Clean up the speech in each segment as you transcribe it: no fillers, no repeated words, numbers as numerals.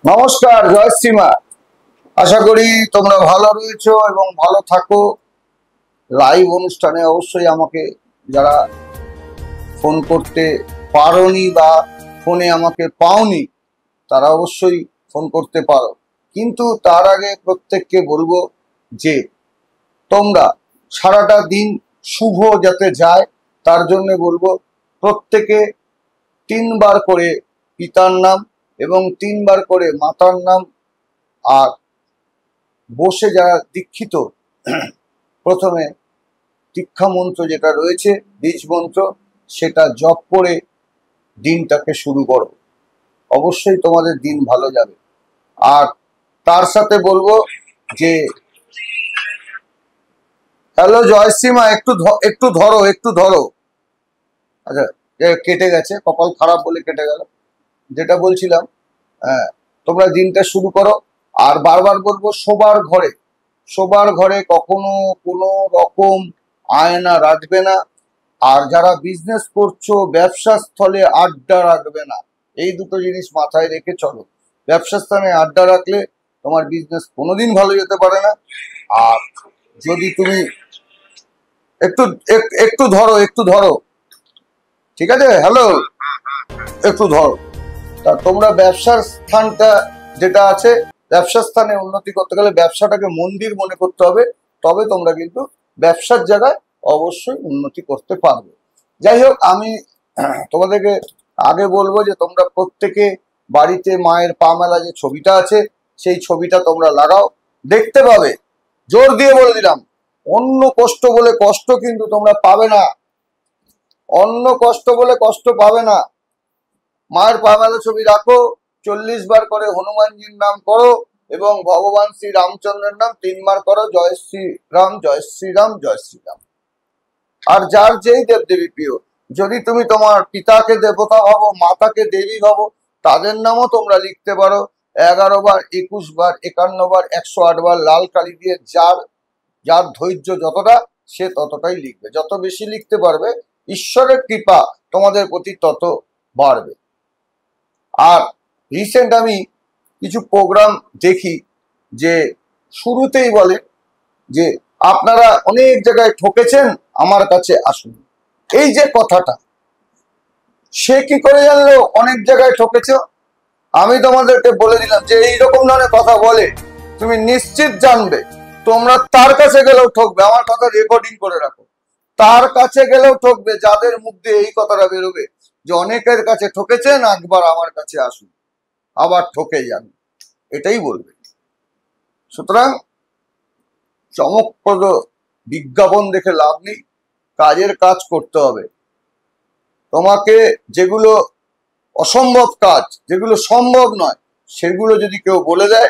নমস্কার, জয়শ্রীমা। আশা করি তোমরা ভালো রয়েছো এবং ভালো থাকো। লাইভ অনুষ্ঠানে অবশ্যই আমাকে যারা ফোন করতে পারোনি বা ফোনে আমাকে পাওনি তারা অবশ্যই ফোন করতে পারো। কিন্তু তার আগে প্রত্যেককে বলবো যে তোমরা সারাটা দিন শুভ যাতে যায় তার জন্য বলবো প্রত্যেকে 3 বার করে পিতার নাম এবং 3 বার করে মাতার নাম, আর বসে যারা দীক্ষিত প্রথমে দীক্ষা মন্ত্র যেটা রয়েছে বীজ মন্ত্র সেটা জপ করে দিনটাকে শুরু করো। অবশ্যই তোমাদের দিন ভালো যাবে। আর তার সাথে বলবো যে হ্যালো জয়শ্রীমা, একটু ধরো। আচ্ছা, কেটে গেছে, কপাল খারাপ বলে কেটে গেল। যেটা বলছিলাম, হ্যাঁ, তোমরা দিনটা শুরু করো। আর বারবার বলবো শোবার ঘরে কখনো কোনো রকম আয়না রাখবে না। আর যারা বিজনেস করছো ব্যবসা স্থলে আড্ডা রাখবে না। এই দুটো জিনিস মাথায় রেখে চলো। ব্যবসা স্থানে আড্ডা রাখলে তোমার বিজনেস কোনোদিন ভালো যেতে পারে না। আর যদি তুমি একটু একটু ধরো, ঠিক আছে? হ্যালো, একটু ধরো। তা তোমরা ব্যবসার স্থানটা যেটা আছে, ব্যবসা স্থানে উন্নতি করতে গেলে ব্যবসাটাকে মন্দির মনে করতে হবে। তবে তোমরা কিন্তু ব্যবসার জায়গায় অবশ্যই উন্নতি করতে পারবে। যাই হোক, আমি তোমাদেরকে আগে বলবো যে তোমরা প্রত্যেকে বাড়িতে মায়ের পা মেলা যে ছবিটা আছে সেই ছবিটা তোমরা লাগাও, দেখতে পাবে। জোর দিয়ে বলে দিলাম, অন্য কষ্ট বলে কষ্ট কিন্তু তোমরা পাবে না। অন্য কষ্ট বলে কষ্ট পাবে না। মায়ের পা মেলা ছবি রাখো, 40 বার করে হনুমানজির নাম করো এবং ভগবান শ্রী রামচন্দ্রের নাম 3 বার করো, জয় শ্রী রাম, জয় শ্রী রাম, জয় শ্রী রাম। আর যার যেই দেবদেবী প্রিয়, যদি তুমি তোমার পিতাকে দেবতা ভাবো, মাতাকে দেবী ভাবো, তাদের নামও তোমরা লিখতে পারো। 11 বার, 21 বার, 51 বার, 108 বার লাল কালি দিয়ে যার যার ধৈর্য যতটা সে ততটাই লিখবে। যত বেশি লিখতে পারবে ঈশ্বরের কৃপা তোমাদের প্রতি তত বাড়বে। আর রিসেন্ট আমি কিছু প্রোগ্রাম দেখি যে শুরুতেই বলে যে আপনারা অনেক জায়গায় ঠকেছেন, আমার কাছে আসুন। এই যে কথাটা, সে কি করে জানলো অনেক জায়গায় ঠকেছ? আমি তোমাদেরকে বলে দিলাম যে এইরকম ধরনের কথা বলে তুমি নিশ্চিত জানবে তোমরা তার কাছে গেলেও ঠকবে। আমার কথা রেকর্ডিং করে রাখো। তার কাছে গেলেও ঠকবে যাদের মুখ দিয়ে এই কথাটা বেরোবে যে অনেকের কাছে ঠকেছেন, একবার আমার কাছে আসুন, আবার ঠকে যান, এটাই বলবে। সুতরাং চমকপ্রদ বিজ্ঞাপন দেখে লাভ নেই, কাজের কাজ করতে হবে। তোমাকে যেগুলো অসম্ভব কাজ, যেগুলো সম্ভব নয়, সেগুলো যদি কেউ বলে দেয়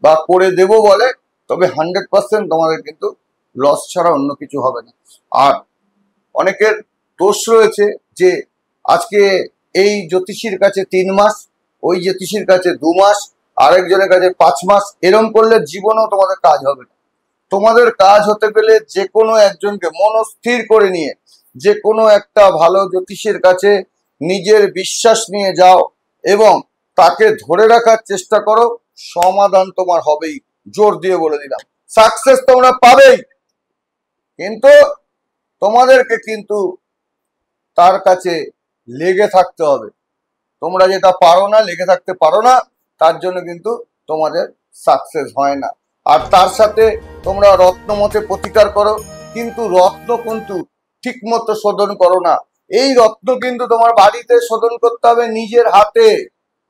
বা করে দেব বলে, তবে 100% তোমাদের কিন্তু লস ছাড়া অন্য কিছু হবে না। আর অনেকের দোষ রয়েছে যে আজকে এই জ্যোতিষীর কাছে 3 মাস, ওই জ্যোতিষীর কাছে 2 মাস, আরেকজনের কাছে 5 মাস, এরম করলে জীবনেও তোমাদের কাজ হবে না। তোমাদের কাজ হতে গেলে যে কোনো একজনকে মনস্থির করে নিয়ে যে কোনো একটা ভালো জ্যোতিষীর কাছে নিজের বিশ্বাস নিয়ে যাও এবং তাকে ধরে রাখার চেষ্টা করো। সমাধান তোমার হবেই, জোর দিয়ে বলে দিলাম। সাকসেস তোমরা পাবেই, কিন্তু তোমাদেরকে কিন্তু তার কাছে লেগে থাকতে হবে। তোমরা যেটা পারো না, লেগে থাকতে পারো না, তার জন্য কিন্তু তোমাদের সাকসেস হয় না। আর তার সাথে তোমরা রত্নমতে প্রতিকার করো, কিন্তু রত্ন কিন্তু ঠিক মতো শোধন করো না। এই রত্ন কিন্তু তোমার বাড়িতে শোধন করতে হবে নিজের হাতে,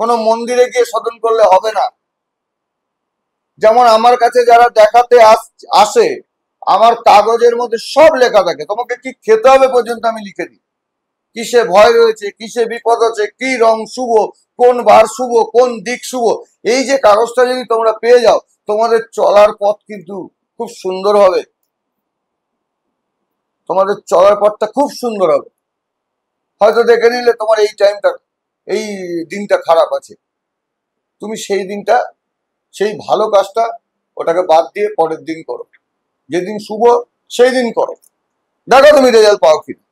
কোনো মন্দিরে গিয়ে শোধন করলে হবে না। যেমন আমার কাছে যারা দেখাতে আসে, আমার কাগজের মধ্যে সব লেখা থাকে, তোমাকে কি খেতে হবে পর্যন্ত আমি লিখে দিই। কিসে ভয় রয়েছে, কিসে বিপদ আছে, কি রং শুভ, কোন বার শুভ, কোন দিক শুভ। এই যে কাগজটা যদি তোমরা পেয়ে যাও, তোমাদের চলার পথ কিন্তু খুব সুন্দর হবে। তোমাদের চলার পথটা খুব সুন্দর হবে। হয়তো দেখে নিলে তোমার এই টাইমটা, এই দিনটা খারাপ আছে, তুমি সেই দিনটা, সেই ভালো কাজটা ওটাকে বাদ দিয়ে পরের দিন করো। যেদিন শুভ সেই দিন করো, দেখো তুমি রেজাল্ট পাও কিনা।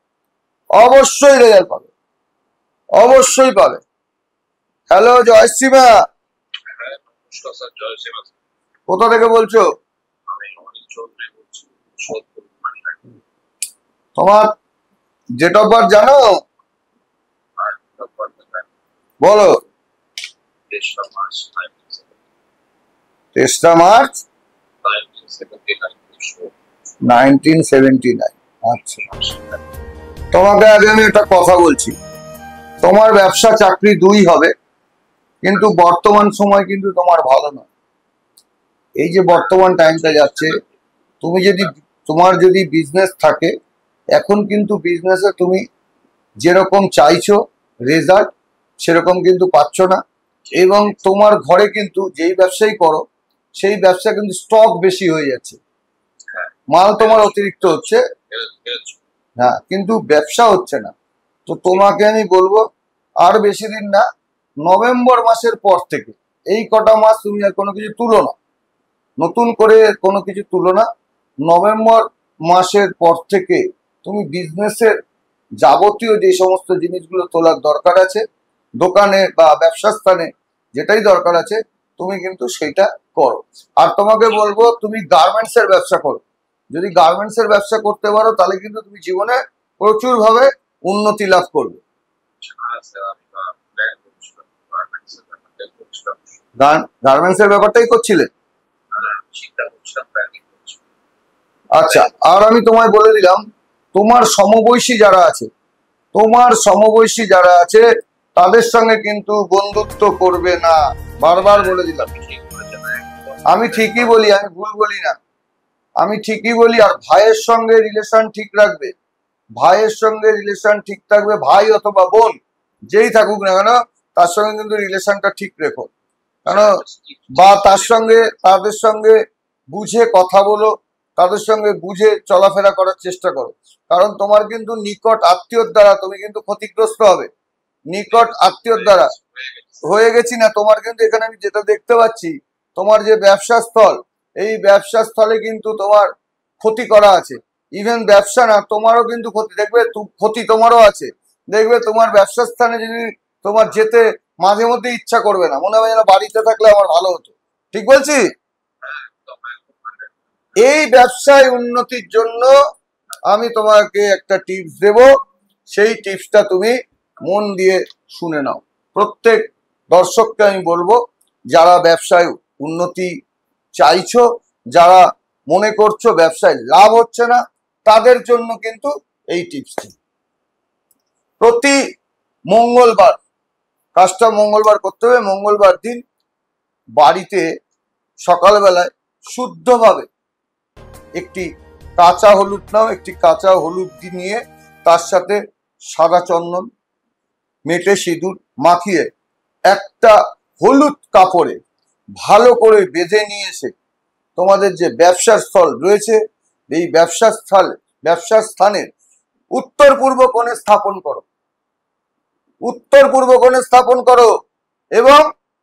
অবশ্যই রেজাল্ট পাবে, অবশ্যই পাবে। হ্যালো জয়শ্রীমা, নমস্কার স্যার, জয় শ্রী রাধে। কোথা থেকে বলছো? আমি অনিল চৌধুরী বলছি, সোদপুর মানিকহাট। তোমার ডেট অফ বার্থ জানো? আর তারপর দেখায় বলো। 3রা মার্চ 3রা মার্চ 1979। আচ্ছা, তোমাকে আগে আমি একটা কথা বলছি। তোমার ব্যবসা চাকরি দুই হবে, কিন্তু বর্তমান সময় কিন্তু তোমার ভালো নয়। এই যে বর্তমান টাইমটা যাচ্ছে, তুমি যদি তোমার যদি বিজনেস থাকে, এখন কিন্তু বিজনেসে তুমি যেরকম চাইছো রেজাল্ট সেরকম কিন্তু পাচ্ছ না। এবং তোমার ঘরে কিন্তু যেই ব্যবসাই করো সেই ব্যবসা কিন্তু স্টক বেশি হয়ে যাচ্ছে, মাল তোমার অতিরিক্ত হচ্ছে, হ্যাঁ, কিন্তু ব্যবসা হচ্ছে না। তো তোমাকে আমি বলবো আর বেশি দিন না, নভেম্বর মাসের পর থেকে এই কটা মাস তুমি আর কোনো কিছু তুলো না, নতুন করে কোনো কিছু তুলো না। নভেম্বর মাসের পর থেকে তুমি বিজনেসের যাবতীয় যে সমস্ত জিনিসগুলো তোলার দরকার আছে, দোকানে বা ব্যবসা স্থানে যেটাই দরকার আছে তুমি কিন্তু সেটা করো। আর তোমাকে বলবো তুমি গার্মেন্টসের ব্যবসা করো। যদি গার্মেন্টসের ব্যবসা করতে পারো তাহলে কিন্তু তুমি জীবনে প্রচুর ভাবে উন্নতি লাভ করবে। গার্মেন্টসের ব্যাপারটাই করছিলে? আচ্ছা, আর আমি তোমায় বলে দিলাম, তোমার সমবয়সী যারা আছে, তোমার সমবয়সী যারা আছে তাদের সঙ্গে কিন্তু বন্ধুত্ব করবে না, বারবার বলে দিলাম। আমি ঠিকই বলি, আমি ভুল বলি না, আমি ঠিকই বলি। আর ভাইয়ের সঙ্গে রিলেশন ঠিক রাখবে, ভাইয়ের সঙ্গে রিলেশন ঠিক থাকবে, ভাই অথবা বোন যেই থাকুক না কেন তার সঙ্গে কিন্তু রিলেশনটা ঠিক রেখো। কেন, বা তাদের সঙ্গে বুঝে কথা বলো, তাদের সঙ্গে বুঝে চলাফেরা করার চেষ্টা করো। কারণ তোমার কিন্তু নিকট আত্মীয়র দ্বারা তুমি কিন্তু ক্ষতিগ্রস্ত হবে। নিকট আত্মীয়র দ্বারা হয়ে গেছি না, তোমার কিন্তু এখানে আমি যেটা দেখতে পাচ্ছি, তোমার যে ব্যবসা স্থল, এই ব্যবসা স্থলে কিন্তু তোমার ক্ষতি করা আছে। ইভেন ব্যবসা না, তোমারও কিন্তু ক্ষতি, দেখবে ক্ষতি তোমারও আছে। দেখবে তোমার ব্যবসা স্থানে যদি তোমার যেতে মাঝে মধ্যে ইচ্ছা করবে না, মনে হবে যেন বাড়িতে থাকলে আমার ভালো হতো। ঠিক বলছি? এই ব্যবসায় উন্নতির জন্য আমি তোমাকে একটা টিপস দেব, সেই টিপসটা তুমি মন দিয়ে শুনে নাও। প্রত্যেক দর্শককে আমি বলবো, যারা ব্যবসায় উন্নতি চাইছো, যারা মনে করছো ব্যবসায় লাভ হচ্ছে না, তাদের জন্য কিন্তু এই টিপসটি। প্রতি মঙ্গলবার, কাজটা মঙ্গলবার করতে হবে। মঙ্গলবার দিন বাড়িতে সকালবেলায় শুদ্ধভাবে একটি কাঁচা হলুদ নাও, একটি কাঁচা হলুদ নিয়ে তার সাথে সাদা চন্দন, মেটে সিঁদুর মাখিয়ে একটা হলুদ কাপড়ে ভালো করে বেঁধে নিয়ে এসে তোমাদের যে ব্যবসার স্থল রয়েছে, এই ব্যবসার স্থানের উত্তর পূর্ব কোণে স্থাপন করো, উত্তর পূর্ব কোণে স্থাপন করো। এবং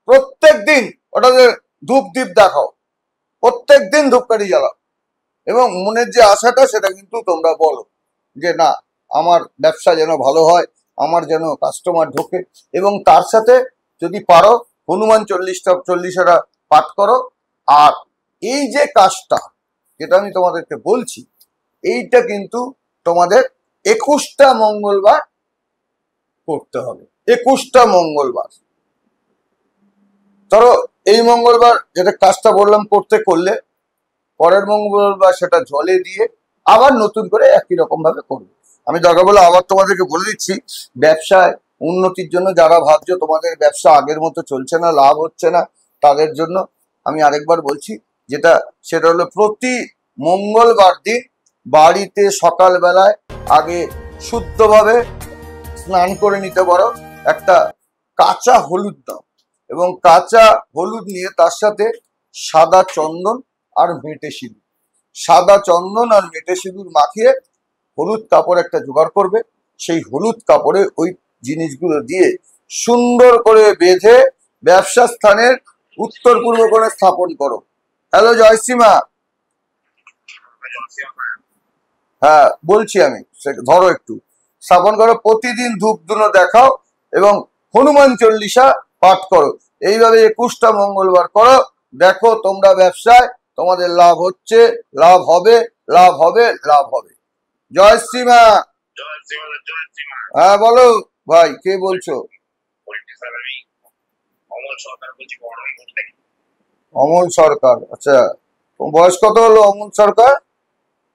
প্রত্যেক দিন ওটাতে ধূপ দ্বীপ দেখাও, প্রত্যেক দিন ধূপকাঠি জ্বালাও। এবং মনের যে আশাটা সেটা কিন্তু তোমরা বলো যে না, আমার ব্যবসা যেন ভালো হয়, আমার যেন কাস্টমার ঢোকে। এবং তার সাথে যদি পারো হনুমান 40টা পাঠ করো। আর এই যে কাজটা যেটা আমি তোমাদেরকে বলছি, এইটা কিন্তু তোমাদের 21টা মঙ্গলবার করতে হবে। 21টা মঙ্গলবার। ধরো এই মঙ্গলবার যেটা কাজটা বললাম করলে পরের মঙ্গলবার সেটা জলে দিয়ে আবার নতুন করে একই রকম ভাবে করবে। আমি দরকার বলে আবার তোমাদেরকে বলে দিচ্ছি, ব্যবসায় উন্নতির জন্য যারা ভাবছো তোমাদের ব্যবসা আগের মতো চলছে না, লাভ হচ্ছে না, তাদের জন্য আমি আরেকবার বলছি, সেটা হলো প্রতি মঙ্গলবার দিন বাড়িতে সকালবেলায় আগে শুদ্ধভাবে স্নান করে নিতে পারো, একটা কাঁচা হলুদ দাও এবং কাঁচা হলুদ নিয়ে তার সাথে সাদা চন্দন আর মেটে সিঁদুর, সাদা চন্দন আর মেটে সিঁদুর মাখিয়ে হলুদ কাপড় একটা জোগাড় করবে। সেই হলুদ কাপড়ে ওই জিনিসগুলো দিয়ে সুন্দর করে বেঁধে ব্যবসা স্থানের উত্তর পূর্ব কোণে স্থাপন করো। হ্যালো জয়সীমা, হ্যাঁ বলছি আমি, ধরো একটু স্থাপন করো, প্রতিদিন ধূপ ধুনো দেখাও এবং হনুমান 40 পাঠ করো। এইভাবে 21টা মঙ্গলবার করো, দেখো তোমরা ব্যবসায় তোমাদের লাভ হচ্ছে, লাভ হবে, লাভ হবে, লাভ হবে। জয় শ্রীমা। জয় শ্রীমা, জয় শ্রীমা। হ্যাঁ বলো ভাই, কে বলছো? বলছি স্যার, আমি অমল সরকার বলছি, বহরমপুর থেকে। অমল সরকার, আচ্ছা। তোমার বয়স কত হলো অমল সরকার?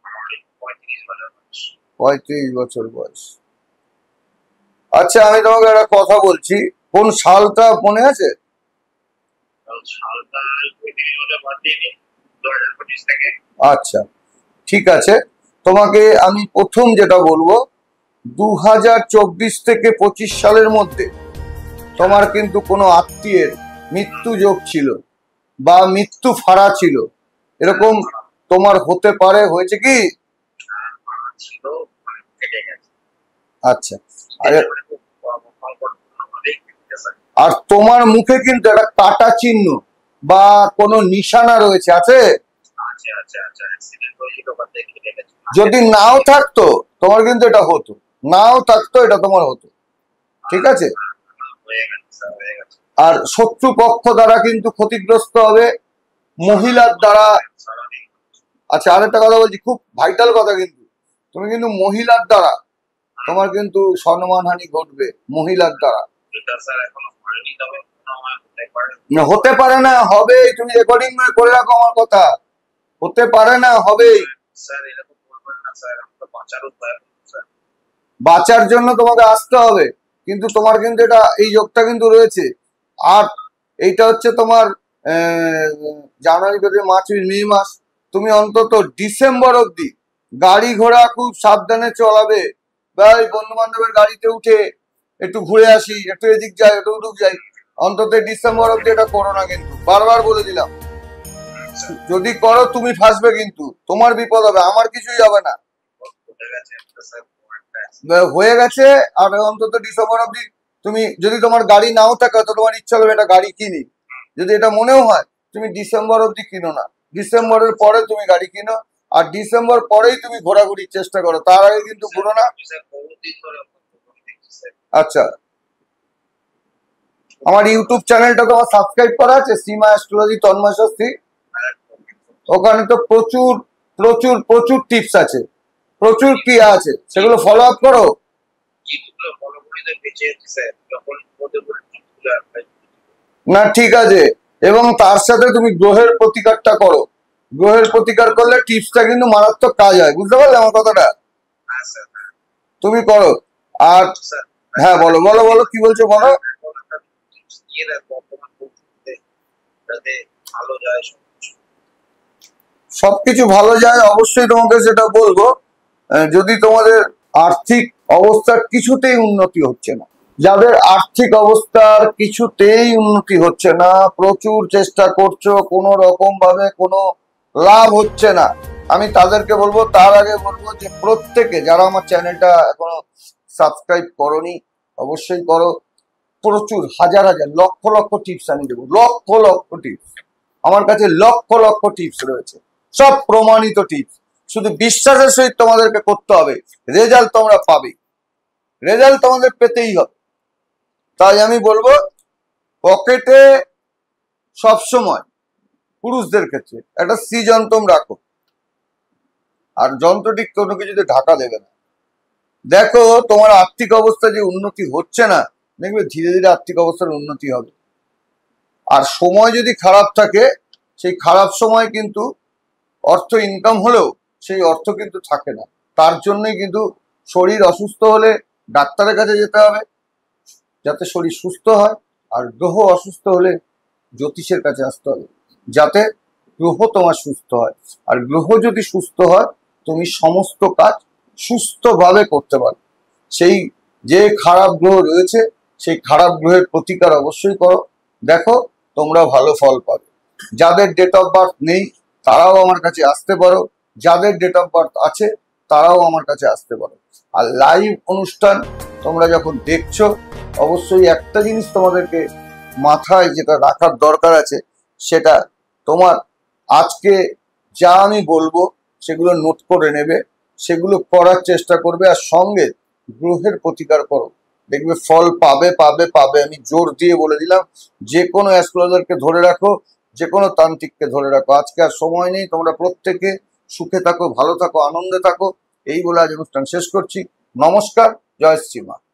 আমার এই 35 বছর বয়স। 35 বছর বয়স। আচ্ছা, আমি তোমাকে একটা কথা বলছি, কোন সালটা মনে আছে? সালটা 35 বছর বাদ দিয়ে নিন, 2025 থেকে। আচ্ছা, ঠিক আছে। তোমাকে আমি প্রথম যেটা বলবো, 2024 থেকে 25 সালের মধ্যে তোমার কিন্তু কোনো আত্মীয়ের মৃত্যু যোগ ছিল বা মৃত্যু ফাড়া ছিল, এরকম তোমার হতে পারে, হয়েছে কি? ছিল, কেটে গেছে। আচ্ছা, আর তোমার মুখে কিন্তু একটা কাটা চিহ্ন বা কোনো নিশানা রয়েছে, আছে? যদি নাও থাকতো তোমার কিন্তু এটা হতো, নাও থাকতো এটা তোমার হতো, ঠিক আছে? আর শত্রু পক্ষ দ্বারা কিন্তু ক্ষতিগ্রস্ত হবে, মহিলার দ্বারা। আচ্ছা, আরেকটা কথা বলছি, খুব ভাইটাল কথা, কিন্তু তুমি কিন্তু মহিলার দ্বারা তোমার কিন্তু সম্মানহানি ঘটবে, মহিলার দ্বারা। হতে পারে না, হবে। তুমি রেকর্ডিং করে রাখো আমার কথা, হতে পারে না, হবে। বাঁচার জন্য তোমাকে আসতে হবে, কিন্তু তোমার কিন্তু এটা, এই যোগটা কিন্তু রয়েছে। আর এইটা হচ্ছে তোমার জানুয়ারি, ফেব্রুয়ারি, মার্চ, মে মাস, তুমি অন্তত ডিসেম্বর অবধি গাড়ি ঘোড়া খুব সাবধানে চলাবে। ভাই, বন্ধু বান্ধবের গাড়িতে উঠে একটু ঘুরে আসি, একটু এদিক যাই, একটু ওদিক যাই, অন্তত ডিসেম্বর অবধি এটা করো না, কিন্তু বারবার বলে দিলাম। যদি করো তুমি ফাঁসবে, কিন্তু তোমার বিপদ হবে, আমার কিছুই হবে না। হয়ে গেছে। আর অন্তত ডিসেম্বর অবধি তুমি, যদি তোমার গাড়ি নাও থাকে তো তোমার ইচ্ছা হবে এটা গাড়ি কিনি, যদি এটা মনেও হয়, তুমি ডিসেম্বর অবধি কিনো না, ডিসেম্বরের পরে তুমি গাড়ি কিনো। আর ডিসেম্বর পরেই তুমি ঘোরাঘুরির চেষ্টা করো, তার আগে কিন্তু ঘুরো না। আচ্ছা, আমার ইউটিউব চ্যানেলটা তোমার সাবস্ক্রাইব করা আছে, সীমা অ্যাস্ট্রোলজি তন্ময় শাস্ত্রী? ওখানে তো প্রচুর প্রচুর প্রচুর টিপস আছে, প্রচুর ক্রিয়া আছে, সেগুলো ফলো আপ করো। না, ঠিক আছে। এবং তার সাথে তুমি গ্রহের প্রতিকারটা করো, গ্রহের প্রতিকার করলে টিপসটা কিন্তু মারাত্মক কাজ হয়, বুঝতে পারলে আমার কথাটা? তুমি করো। আর হ্যাঁ, বলো বলো বলো, কি বলছো বলো। সবকিছু ভালো যায়, অবশ্যই তোমাকে সেটা বলবো। যদি তোমাদের আর্থিক অবস্থার কিছুতেই উন্নতি হচ্ছে না, যাদের আর্থিক অবস্থার কিছুতেই উন্নতি হচ্ছে না, প্রচুর চেষ্টা করছো, কোনো রকম ভাবে কোনো লাভ হচ্ছে না, আমি তাদেরকে বলবো, তার আগে বলবো যে প্রত্যেকে যারা আমার চ্যানেলটা এখনো সাবস্ক্রাইব করোনি, অবশ্যই করো। প্রচুর হাজার হাজার লক্ষ লক্ষ টিপস আমি দেবো, লক্ষ লক্ষ টিপস আমার কাছে, লক্ষ লক্ষ টিপস রয়েছে, সব প্রমাণিত টিপস। শুধু বিশ্বাসের সহিত তোমাদেরকে করতে হবে, রেজাল্ট তোমরা পাবে, রেজাল্ট তোমাদের পেতেই হবে। তাই আমি বলবো, পকেটে সবসময় পুরুষদের ক্ষেত্রে একটা শ্রীযন্ত্রম রাখো, আর যন্ত্রটি কোনো কিছুতে ঢাকা দেবে না। দেখো তোমার আর্থিক অবস্থা যে উন্নতি হচ্ছে না, দেখবে ধীরে ধীরে আর্থিক অবস্থার উন্নতি হবে। আর সময় যদি খারাপ থাকে, সেই খারাপ সময় কিন্তু অর্থ ইনকাম হলেও সেই অর্থ কিন্তু থাকে না। তার জন্যই কিন্তু শরীর অসুস্থ হলে ডাক্তারের কাছে যেতে হবে, যাতে শরীর সুস্থ হয়। আর গ্রহ অসুস্থ হলে জ্যোতিষের কাছে আসতে হবে, যাতে গ্রহ তোমার সুস্থ হয়। আর গ্রহ যদি সুস্থ হয়, তুমি সমস্ত কাজ সুস্থভাবে করতে পারো। সেই যে খারাপ গ্রহ রয়েছে, সেই খারাপ গ্রহের প্রতিকার অবশ্যই করো, দেখো তোমরা ভালো ফল পাবে। যাদের ডেট অফ বার্থ নেই তারাও আমার কাছে আসতে পারো, যাদের ডেট অফ বার্থ আছে তারাও আমার কাছে আসতে পারো। আর লাইভ অনুষ্ঠান তোমরা যখন দেখছো, অবশ্যই একটা জিনিস তোমাদেরকে মাথায় যেটা রাখার দরকার আছে, সেটা তোমার আজকে যা আমি বলবো সেগুলো নোট করে নেবে, সেগুলো করার চেষ্টা করবে, আর সঙ্গে গ্রহের প্রতিকার করো, দেখবে ফল পাবে পাবে পাবে। আমি জোর দিয়ে বলে দিলাম, যে কোনো অ্যাস্ট্রোলজারকে ধরে রাখো, যে কোনো তান্ত্রিককে ধরে রাখো। আজকে আর সময় নেই, তোমরা প্রত্যেকে সুখে থাকো, ভালো থাকো, আনন্দে থাকো, এই বলে আজ অনুষ্ঠান শেষ করছি। নমস্কার, জয় শ্রীমা।